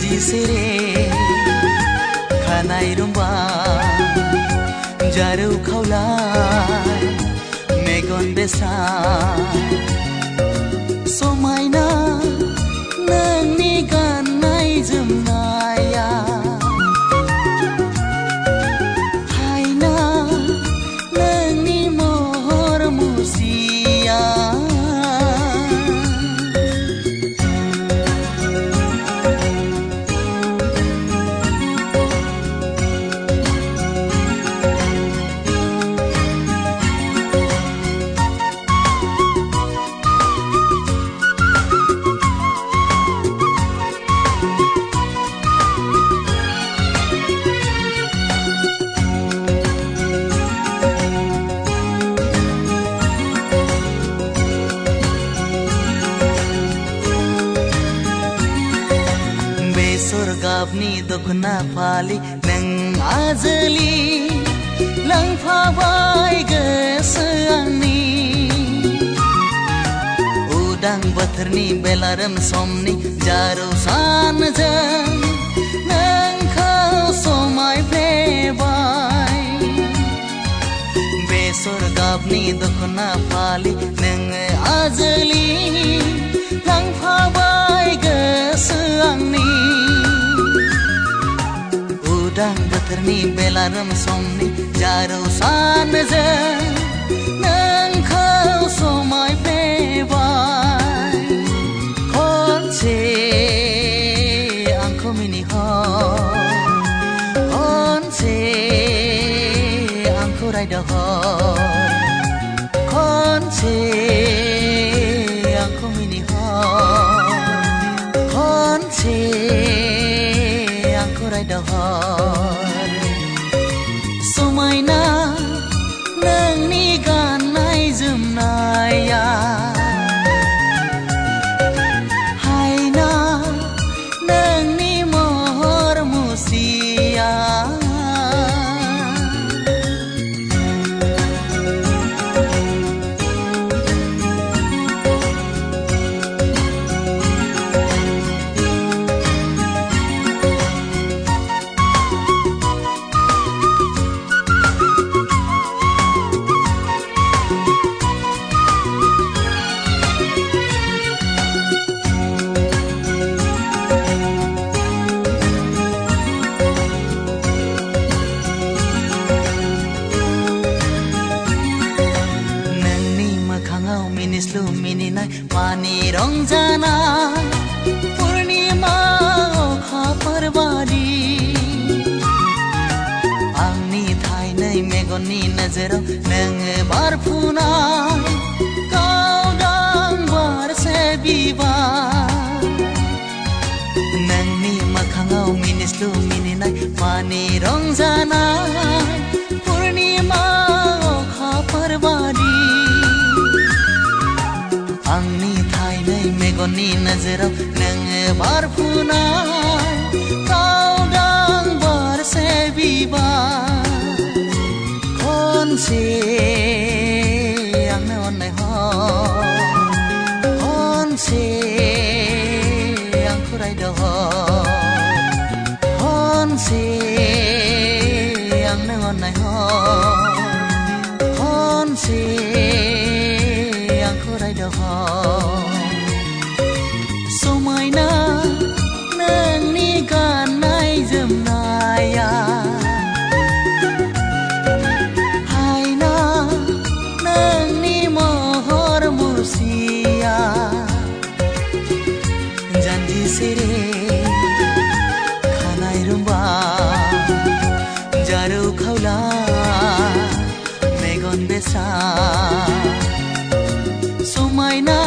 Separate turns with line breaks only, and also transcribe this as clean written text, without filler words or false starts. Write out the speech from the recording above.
janji sere khanai rumba jaru khaulai megon besa somaina nangni ganai jumnaya haina nangni mohor musia surgapni dokna pali nang azali langfabai gesangni udang bathurni belaram somni jaro sanjang nang khau somai plebai besurgapni dokna pali nang azali langfabai gesangni udang bathurni belaram somni jaro sanjang nang khau somai plebai khonse angko mini ho khonse angko rai da ho khonse angko mini ho khonse angko rai da ho somaina nangni ganai jumnaya haina nangni mohor musia minislu mininai pani rongjana purnima okha parwadi angni thainai megonni nazarau nang barfunai kaudang barse biba nangni makhangau minislu mininai pani rongjana purnima okha parwadi angni thainai megonni nazarau nang barfunai kaudang barse biba khonse angna onnai ho khonse ang khurai da ho khonse angna onnai ho khonse khurai da ho somaina nangni ganai jumnaya haina nangni mohor musia janji sere khanai rumba jaru khaula megon besa somaina